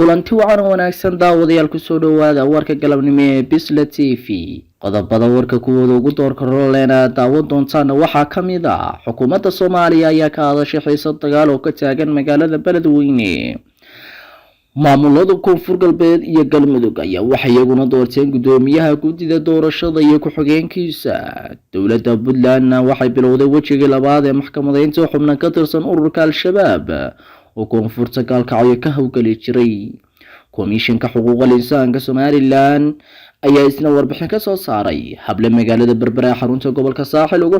kulanti wacan wanaagsan daawadayaal ku soo dhawaada warka galabnimo ee Bisle TV qodobada warka kuwooda ugu doorka roolena daawad doontaan waxaa kamid ah xukuumadda Soomaaliya ayaa ka hadashay xiisad dagaal oo ka taagan magaalada Beledweyne maamulada koonfur galbeed iyo galmudug ayaa waxay iyaguna doorteen gudoomiyaha guddida doorashada iyo ku-xigeenkiisa dowladda Puntland waxay bilowday wajigii labaad ee maxkamadeynta xubnaha ka tirsan ururka al-shabaab oo koonfurta Calanka ka hawgali jiray komishanka xuquuqul insaanka Soomaaliland ayaa isna warbixin ka soo saaray hable magaalada Berbera xarunta gobolka Saaxil ugu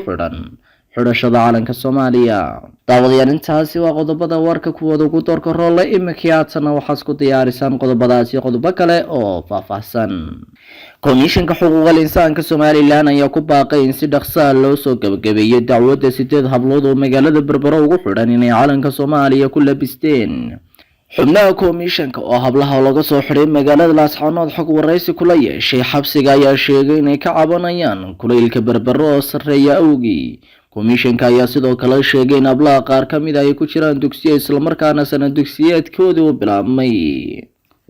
xidhashada calanka Soomaaliya daawadayaal intaasi waa qodobada warka kuwooda ugu doorka roole imikaatana waxaa isku diyaarisan qodobadaasi qodobo kale oo faahfaahsan komishanka xuquuqul insaanka Soomaaliland ayaa ku baaqay in si dhaqso ah loo soo gabagabeeyo dacwadda 8 hablood oo magaalada Berbera ugu xidhan inay calanka Soomaaliya ku labisteen xubnaha komishanka oo hablaha laga soo xiray magaalada Laascaanood xog wareysi kula yeeshay xabsiga ayaa sheegay inay ka cabanayaan kulaylka Berbera oo sareeya awgii komishanka ayaa sidoo kale sheegay in hablaha qaar kamid ah ay ku jiraan dugsiyo isla markaana sanad dugsiyeedkoodii u bilaabmay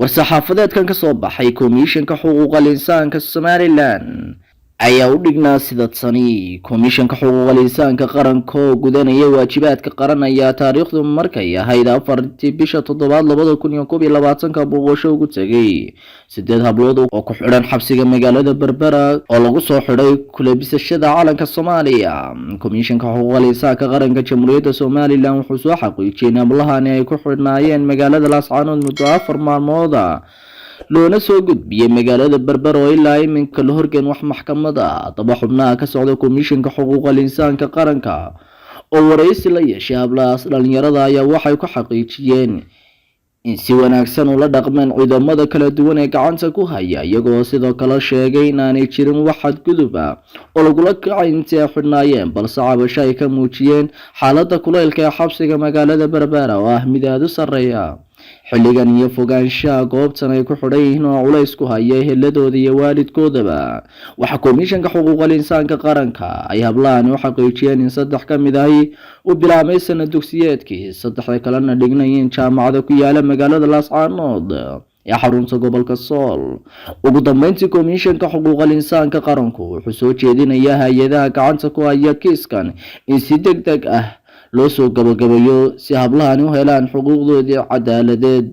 war-saxaafadeedkan ka soo baxay komishanka xuquuqul insaanka Soomaaliland ayaa u dhignaa sida tani komishanka xuquuqul insaanka qaranka oo gudanaya waajibaadka qaran ayaa taariikhdu markay ahayd 4 bisha 7 2021 booqasho ugu tagay 8 hablood oo ku xidhan xabsiga magaalada Berbera oo lagu soo xiray kulabisashada calanka Soomaaliya komishanka xuquuqul insaanka qaranka Jamhuuriyadda Soomaaliland wuxuu soo xaqiijiyay in hablahan ay ku xidhnaayeen magaalada Laascaanood muddo 4 maalmood loona soo gudbiyay magaalada Berbera oo ilaa iminka la horgeyn wax maxkamada daba xubnaha ka socda komishanka xuquuqul insaanka qaranka oo wareysi la yeeshay hablahaas dhalinyarada ayaa waxay ku xaqiijiyeen in si wanaagsan ula dhaqmeen ciidamada kala duwan ee gacanta ku haya iyagoo sidoo kale sheegay in aanay jirin wax xadgudub ah oo lagula kacay intii ay xidhnaayeen balse cabasho ay ka muujiyeen xaaladda kulaylka ee xabsiga magaalada Berbera oo ah mid aad u sareeya xilligan iyo fogaanshaha goobtan ay ku xidhan yihiin oo culays ku haya eheladooda iyo waalidkoodaba waxa komishanka xuquuqul insaanka qaranka ay hablahan u xaqiijiyeen in 3 kamid ah u bilaabmay sanad dugsiyeedkii 3 kalena dhignayeen jaamacada ku yaala magaalada Laascaanood ee xarunta gobolka Sool ugu dambeyntii komishanka xuquuqul insaanka qaranku wuxuu soo jeedinayaa hay'adaha gacanta ku haya kiiskan in si degdeg ah loo soo gabagabeeyo si hablahan u helaan xuquuqdooda cadaaladeed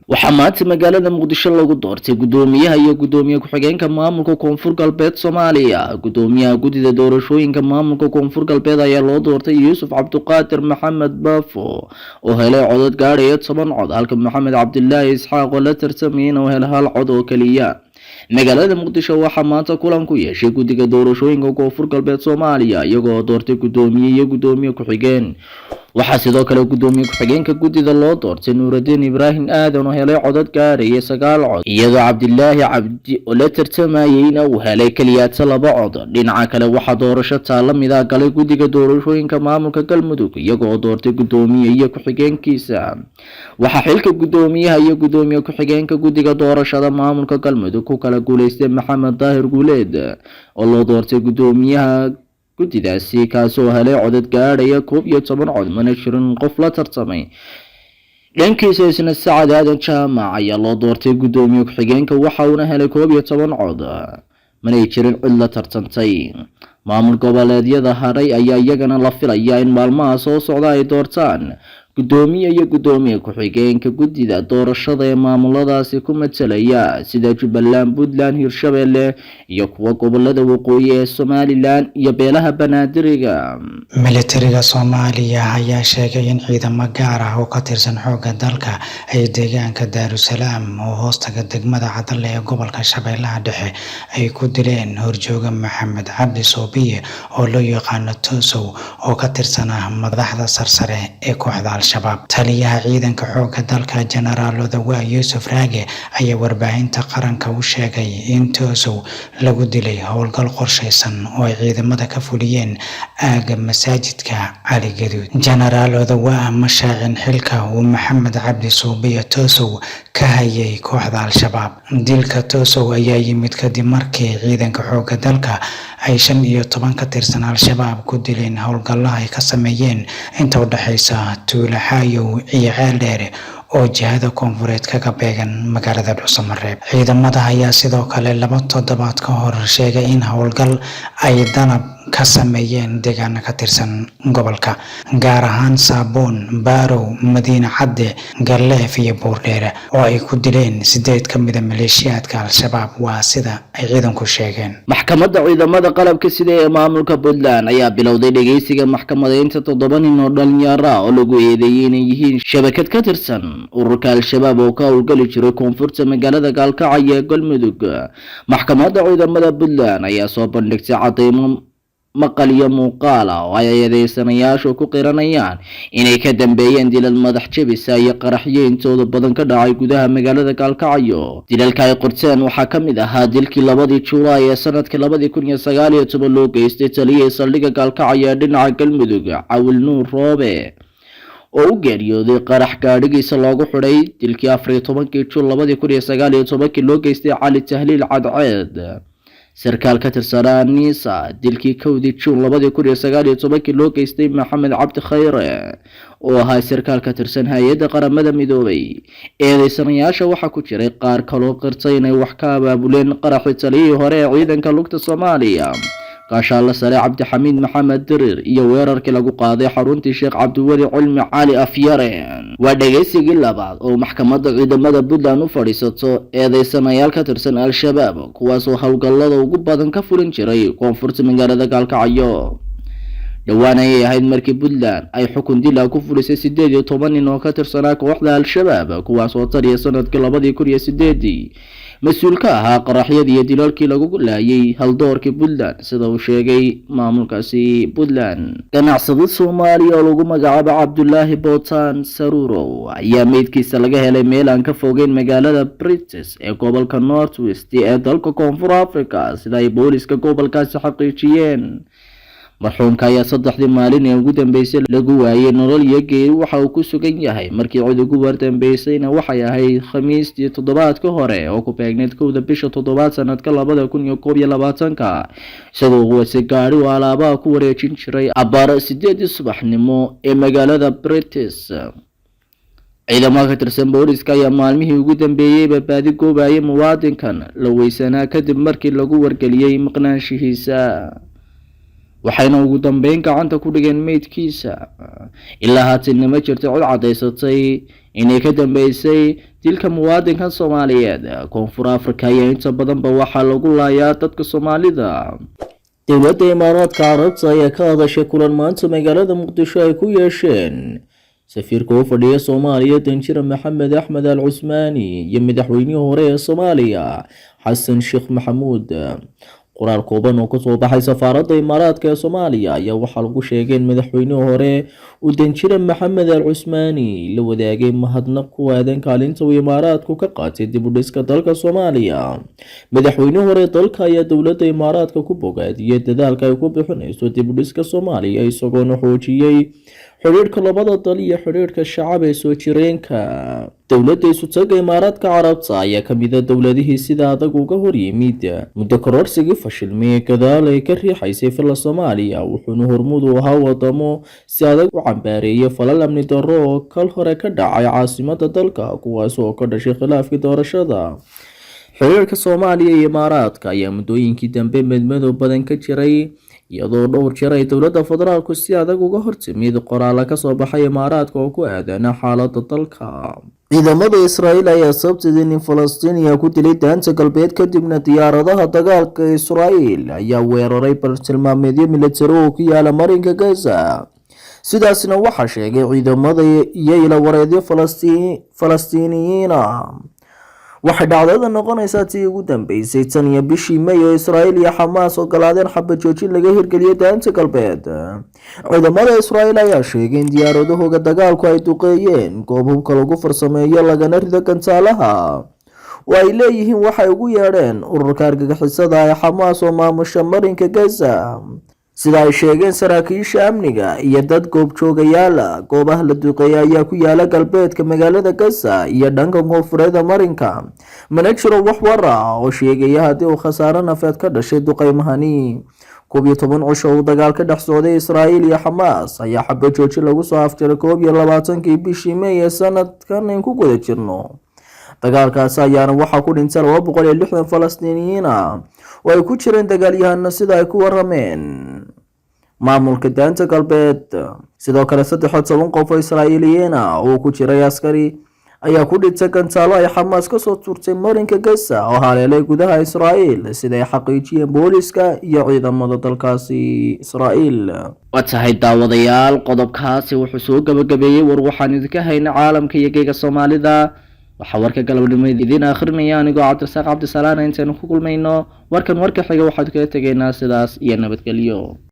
waxa maanta magaalada Muqdisho lagu doortay gudoomiyaha iyo gudoomiye ku-xigeenka maamulka koonfur galbeed Soomaaliya gudoomiyaha guddida doorashooyinka maamulka koonfur galbeed ayaa loo doortay Yuusuf Cabduqaadir Maxamed Baafo oo helay codad gaaraya 10 cod halka Maxamed Cabdullaahi Isxaaq oo la tartamay inuu helo 1 cod oo kaliya magaalada Muqdisho waxa maanta kulan ku yeeshay guddiga doorashooyinka koonfur galbeed Soomaaliya iyagoo doortay gudoomiye iyo gudoomiye ku-xigeen waxa sidoo kale gudoomiye ku-xigeenka guddida loo doortay Nuuraddiin Ibraahim Aadan oo helay codad gaaraya 9 cod iyadoo Cabdillaahi Cabdi oo la tartamayay uu helay kaliya 2 cod dhinaca kale waxa doorasho taala mid ah galay guddiga doorashooyinka maamulka Galmudug iyagoo doortay gudoomiye iyo ku-xigeenkiisa waxa xilka gudoomiyaha iyo gudoomiye ku-xigeenka guddiga doorashada maamulka Galmudug ku kala guuleystay Maxamed Daahir Guuleed oo loo doortay gudoomiyaha guddidaasi kaasoo helay codad gaaraya 11 cod mana jirin qof la tartamay dhankiisa isna Saacad Aadan Jaamac ayaa loo doortay gudoomiye ku-xigeenka waxa uu helay 11 cod mana jirin cid la tartantay maamul goboleedyada haray ayaa iyagana la filayaa in maalmaha soo socda ay doortaan gudoomiye iyo gudoomiye ku-xigeenka guddida doorashada ee maamuladaasi ku metelaya sida Jubbaland, Puntland, Hirshabelle iyo kuwa gobolada waqooyi ee Soomaaliland iyo beelaha Banaadiriga militariga Soomaaliya ayaa sheegay in ciidamo gaar ah oo ka tirsan xoogga dalka ay deegaanka Daarusalaam oo hoostaga degmada Cadalle ee gobolka Shabeellaha Dhexe ay ku dileen horjooga Maxamed Cabdi Soobiye oo loo yaqaan Toosow oo ka tirsan madaxda sarsare ee kooxda shabaab taliyaha ciidanka xoogga dalka Generaal Odawa Yuusuf Raage ayaa warbaahinta qaranka u sheegay in Toosow lagu dilay howlgal qorsheysan oo ay ciidamada ka fuliyeen aaga masaajidka Cali Gaduud Generaal Odawa ma shaacin xilka uu Maxamed Cabdi Soobiye Toosow ka hayay kooxda al-shabaab dilka Toosow ayaa yimid kadib markii ciidanka xoogga dalka ay 15 ka tirsan al-shabaab ku dileen howlgalaha ay ka sameeyeen inta u dhaxaysa tuulaha iyo Ceeldheer oo jihada koonfureed kaga beegan magaalada Dhuusamareeb. Ciidamada ayaa sidoo kale 2 toddobaad ka hor sheegay in howlgal ay danab ka sameeyeen deegaano ka tirsan gobolka, gaar ahaan Saabuun, Baarow, Madiina Cadde, Galleef iyo Boordheere, oo ay ku dileen 8 ka mid ah maleeshiyaadka Al-Shabaab. Waa sida ay ciidanku sheegeen. maxkamadda ciidamada qalabka sida ee maamulka Puntland ayaa bilowday dhageysiga maxkamadeynta 7 nin oo dhalinyaro ah oo lagu eedeeyay inay yihiin shabakad ka tirsan ururka Al-Shabaab oo ka howlgali jiray koonfurta magaalada Calanka ee Galmudug. maxkamadda ciidamada Puntland ayaa soo bandhigtay cadeymo maqal iyo muuqaal oo ay eedeysanayaashu ku qiranayaan inay ka dambeeyeen dilal madax jabis iyo qaraxyo intooda badan ka dhacay gudaha magaalada Calanka. dilalka ay qorteen waxaa ka mid ahaa dilkii 2 Juulaay ee sanadkii 2019 loo geystay taliyay saldhigga Calanka ee dhinaca Galmudug Cawil Nuur Roobe oo u geeriyooday qarax gaadhigiisa loogu xidhay. dilkii 14 Juun 2019 loo geystay Cali Tahliil Cadceed sarkaal ka tirsanaa Niisa. dilkii 1 Juun 2019 loo geystay Maxamed Cabdi Khayre oo ahaa sarkaal ka tirsan hay'adda qaramada midoobay. eedeysanayaasha waxaa ku jiray qaar kaloo qirtay inay wax ka abaabuleen qaraxii taliyihii hore ee ciidanka lugta Soomaaliya gaashaanle sare Cabdixamiid Maxamed Dirir iyo weerarkii lagu qaaday xaruntii Sheekh Cabdiweli Cilmi Cali Afyare. waa dhageysigii labaad oo maxkamadda ciidamada Puntland u fadhiisato eedeysanayaal ka tirsan Al-Shabaab kuwaas oo howlgallada ugu badan ka fulin jiray koonfurta magaalada Calanka. dhawaan ayay ahayd markii Puntland ay xukun dil ku fulisay 18 nin oo ka tirsanaa kooxda Al-Shabaab kuwaas oo tariya sanadkii 2008 mas'uul ka ahaa qaraxyadii iyo dilalkii lagu laayay haldoorkii Puntland sida uu sheegay maamulkaasi Puntland. ganacsade Soomaaliya oo lagu magacaabo Cabdullaahi Bootaan Saruurow ayaa meydkiisa laga helay meel aan ka fogeyn magaalada British ee gobolka North West ee dalka Koonfur Afrika sida ay booliska gobolkaasi xaqiijiyeen. marxuumka ayaa 3 maalin ee ugu dambeysay lagu waayay nolol iyo geeri waxa uu ku sugan yahay. markii cid ugu wardanbeysayna waxay ahayd Khamiistii toddobaadka hore oo ku beegneed 1 bisha 7 sanadka 2021 isagoo wasi gaari oo alaabaha ku wareejin jiray abbaara 8 subaxnimo ee magaalada British. ciidamada ka tirsan booliska ayaa maalmihii ugu dambeeyay badbaadi goobayay muwaadinkan la weysanaa kadib markii lagu wargeliyay maqnaanshihiisa, waxayna ugu dambeyn gacanta ku dhigeen meydkiisa. ilaa haatan ma jirto cid cadeysatay inay ka dambeysay dilka muwaadinkan Soomaaliyeed. koonfur Afrika ayaa inta badanba waxaa lagu laayaa dadka Soomaalida. dowladda Imaaraadka Carabta ayaa ka hadashay kulan maanta magaalada Muqdisho ay ku yeesheen safiirka u fadhiya Soomaaliya Danjire Maxamed Axmed Al Cusmaani iyo madaxweynihii hore ee Soomaaliya Xasan Sheekh Maxamuud. qoraal kooban oo ka soo baxay safaaradda Imaaraadka ee Soomaaliya ayaa waxaa lagu sheegay in madaxweynihii hore uu Danjire Maxamed Al Cusmaani la wadaagay mahadnaq ku aadan kaalinta uu Imaaraadku ka qaatay dib u dhiska dalka Soomaaliya. madaxweynihii hore dalka ayaa dowladda Imaaraadka ku bogaadiyay dadaalka ay ku bixinayso dib u dhiska Soomaaliya isagoona xoojiyay xiriirka labada dal iyo xiriirka shacab ee soo jireenka. dowladda isu taga Imaaraadka Carabta ayaa ka mid ah dowladihii sida adag uga hor yimid muddo kororsigii fashilmay gadaal ay ka riixaysay fila Soomaaliya, wuxuuna hormuud u ahaa wadamo si adag u cambaareeyay falal amni darro oo kal hore ka dhacay caasimadda dalka kuwaas oo ka dhashay khilaafkii doorashada. xiriirka Soomaaliya iyo Imaaraadka ayaa muddooyinkii dambe madmadow badan ka jiray iyadoo dhowr jeer ay dowladda federaalku si adag uga hortimid qoraal ka soo baxay Imaaraadka oo ku aadan xaaladda dalka. ciidamada Israa'iil ayaa sabtidii nin Falastiiniya ku dilay daanta galbeed kadibna diyaaradaha dagaalka ee Israa'iil ayaa weeraray bartilmaameedyo militari oo ku yaala marinka Gaza. sidaasna waxaa sheegay ciidamada iyo ilawareedyo Falastiiniyiin ah. waxay dhacdada noqonaysaa tii ugu dambeysay tan iyo bishii May oo Israa'iil iyo Xamaas ogolaadeen xabad joojin laga hirgeliyay daanta galbeed. ciidamada Israa'iil ayaa sheegay in diyaaradahooda dagaalku ay duqeeyeen goob hubka lagu farsameeyo lagana rido gantaalaha oo ay leeyihiin waxay ugu yeedheen ururka argagixisada ee Xamaas oo maamusha marinka Gaza. sida ay sheegeen saraakiisha amniga iyo dad goobjoogayaal goobaha la duqeeyay ayaa ku yaala galbeedka magaalada Gaza iyo dhanka koonfureed marinka. mana jiro wax war ah oo sheegaya haddii uu khasaare nafeed ka dhashay duqeymahani. 11 cisho uu dagaal ka dhex socday Israa'iil iyo Xamaas ayaa xabad joojin lagu soo afjaray 21 bishii May ee sanadkan in ku guda jirno. Dagaalkaas ayaana waxaa ku dhintay 260 Falastiiniyiin ah oo ay ku jireen dagaalyahano sida ay ku warameen maamulka daanta galbeed. Sidoo kale 13 qof oo Israa'iiliyiin ah oo ku jiray askari ayaa ku dhintay gantaalo ay Xamaas ka soo tuurtay marinka Gaza oo haleelay gudaha Israa'iil sida ay xaqiijiyeen booliska iyo ciidamada dalkaasi Israa'iil. Watahay daawadayaal, qodobkaasi wuxuu soo gabagabeeyay war waxaan idinka haynaa caalamka iyo geega Soomaalida. waxaa warka galabnimo idin akhrinaya anigoo Cabdirasaaq Cabdisalaan. intaanu ku kulmayno warkan warka xiga waxaad kaga tegaynaa sidaas iyo nabadgelyo.